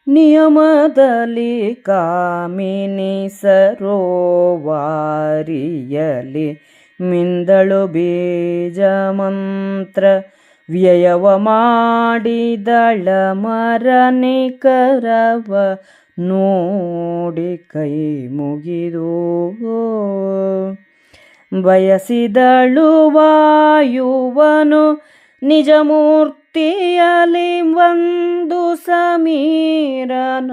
ನಿಯಮದಲ್ಲಿ ಕಾಮಿನಿ ಸರೋವಾರಿಯಲಿ ಮಿಂದಳು ಬೀಜ ಮಂತ್ರ ವ್ಯಯವ ಮಾಡಿದಳ ಮರನಿಕರವ ನೋಡಿ ಕೈ ಮುಗಿದು ಬಯಸಿದಳು ವಾಯುವನು ನಿಜಮೂರ್ತಿಯಲಿ ಒಂದು ಸಮೀರನ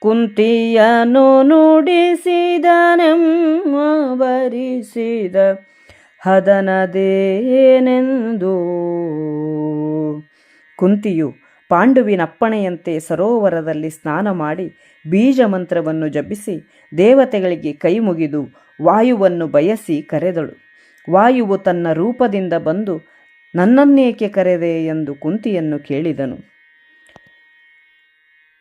ಕುಂತಿಯನು ನುಡಿಸಿದನೆಂಬರಿಸಿದ ಹದನದೇನೆಂದು. ಕುಂತಿಯು ಪಾಂಡುವಿನಪ್ಪಣೆಯಂತೆ ಸರೋವರದಲ್ಲಿ ಸ್ನಾನ ಮಾಡಿ ಬೀಜ ಮಂತ್ರವನ್ನು ಜಪಿಸಿ ದೇವತೆಗಳಿಗೆ ಕೈ ಮುಗಿದು ವಾಯುವನ್ನು ಬಯಸಿ ಕರೆದಳು. ವಾಯುವು ತನ್ನ ರೂಪದಿಂದ ಬಂದು ನನ್ನನ್ನೇಕೆ ಕರೆದೆ ಎಂದು ಕುಂತಿಯನ್ನು ಕೇಳಿದನು.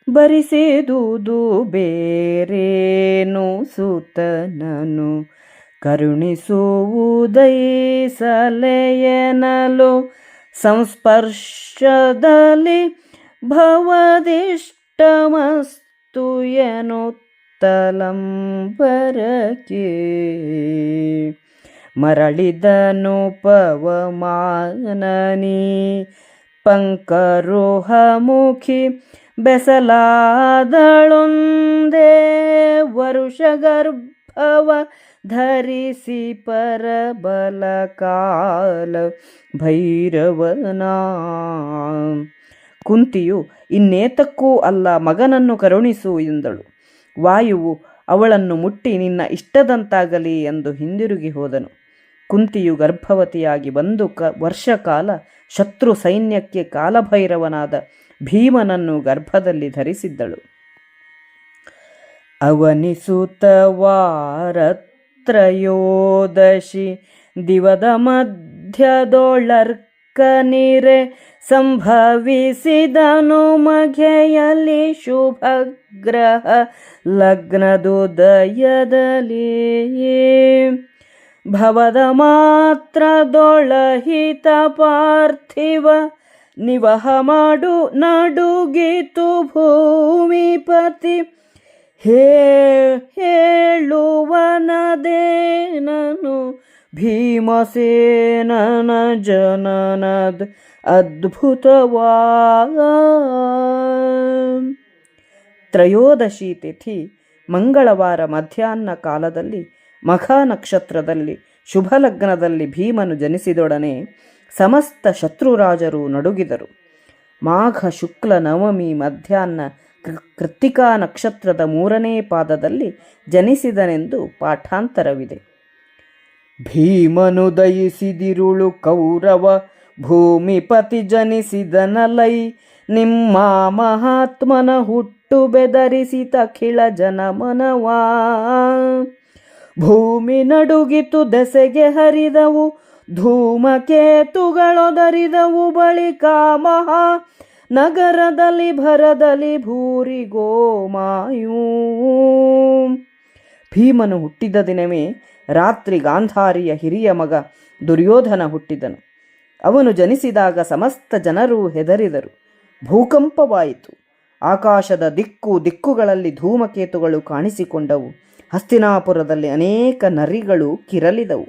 ಬರಿಸಿದುದು ಬೇರೇನು ಸುತನನು ಕರುಣಿಸುವುದೈಸಲೆಯನಲು ಸಂಸ್ಪರ್ಶದಲ್ಲಿ ಭವದಿಷ್ಟಮಸ್ತು ಎನ್ನುತ್ತಲಂಬರಕೆ ಮರಳಿದನು ಪವಮಾನನಿ ಪಂಕರೋಹಮುಖಿ ಬೆಸಲಾದಳೊಂದೇ ವರುಷಗರ್ಭವ ಧರಿಸಿ ಪರಬಲ ಕಾಲ ಭೈರವನ. ಕುಂತಿಯು ಇನ್ನೇತಕ್ಕೂ ಅಲ್ಲ, ಮಗನನ್ನು ಕರುಣಿಸು ಎಂದಳು. ವಾಯುವು ಅವಳನ್ನು ಮುಟ್ಟಿ ನಿನ್ನ ಇಷ್ಟದಂತಾಗಲಿ ಎಂದು ಹಿಂದಿರುಗಿ ಹೋದನು. ಕುಂತಿಯು ಗರ್ಭವತಿಯಾಗಿ ಒಂದು ವರ್ಷಕಾಲ ಶತ್ರು ಸೈನ್ಯಕ್ಕೆ ಕಾಲಭೈರವನಾದ ಭೀಮನನ್ನು ಗರ್ಭದಲ್ಲಿ ಧರಿಸಿದ್ದಳು. ಅವನಿಸುತ್ತ ವಾರತ್ರಯೋದಶಿ ದಿವದ ಮಧ್ಯದೊಳರ್ಕನಿರೆ ಸಂಭವಿಸಿದನು ಮಘೆಯಲ್ಲಿ ಶುಭಗ್ರಹ ಲಗ್ನದುದಯದಲ್ಲಿ ಭವದ ಮಾತ್ರದೊಳಹಿತ ಪಾರ್ಥಿವ ನಿವಹ ಮಾಡು ನಡುಗಿತು ಭೂಮಿಪತಿ ಹೇಳುವನದೇನನು ಭೀಮಸೇನನ ಜನನದ ಅದ್ಭುತವಾ. ತ್ರಯೋದಶಿ ತಿಥಿ ಮಂಗಳವಾರ ಮಧ್ಯಾಹ್ನ ಕಾಲದಲ್ಲಿ ಮಖ ನಕ್ಷತ್ರದಲ್ಲಿ ಶುಭಲಗ್ನದಲ್ಲಿ ಭೀಮನು ಜನಿಸಿದೊಡನೆ ಸಮಸ್ತ ಶತ್ರುರಾಜರು ನಡುಗಿದರು. ಮಾಘ ಶುಕ್ಲ ನವಮಿ ಮಧ್ಯಾಹ್ನ ಕೃತ್ತಿಕಾ ನಕ್ಷತ್ರದ 3ನೇ ಪಾದದಲ್ಲಿ ಜನಿಸಿದನೆಂದು ಪಾಠಾಂತರವಿದೆ. ಭೀಮನು ದಯಿಸಿದಿರುಳು ಕೌರವ ಭೂಮಿಪತಿ ಜನಿಸಿದನಲೈ ನಿಮ್ಮ ಮಹಾತ್ಮನ ಹುಟ್ಟು ಬೆದರಿಸಿತಖಿಳ ಜನಮನವಾ. ಭೂಮಿ ನಡುಗಿತು ದೆಸೆಗೆ ಹರಿದವು ಧೂಮಕೇತುಗಳೊದರಿದವು ಬಳಿಕ ಮಹಾ ನಗರದಲ್ಲಿ ಭರದಲ್ಲಿ ಭೂರಿ ಗೋಮಾಯೂ. ಭೀಮನು ಹುಟ್ಟಿದ ದಿನವೇ ರಾತ್ರಿ ಗಾಂಧಾರಿಯ ಹಿರಿಯ ಮಗ ದುರ್ಯೋಧನ ಹುಟ್ಟಿದನು. ಅವನು ಜನಿಸಿದಾಗ ಸಮಸ್ತ ಜನರು ಹೆದರಿದರು. ಭೂಕಂಪವಾಯಿತು. ಆಕಾಶದ ದಿಕ್ಕುಗಳಲ್ಲಿ ಧೂಮಕೇತುಗಳು ಕಾಣಿಸಿಕೊಂಡವು. ಹಸ್ತಿನಾಪುರದಲ್ಲಿ ಅನೇಕ ನರಿಗಳು ಕಿರಲಿದವು.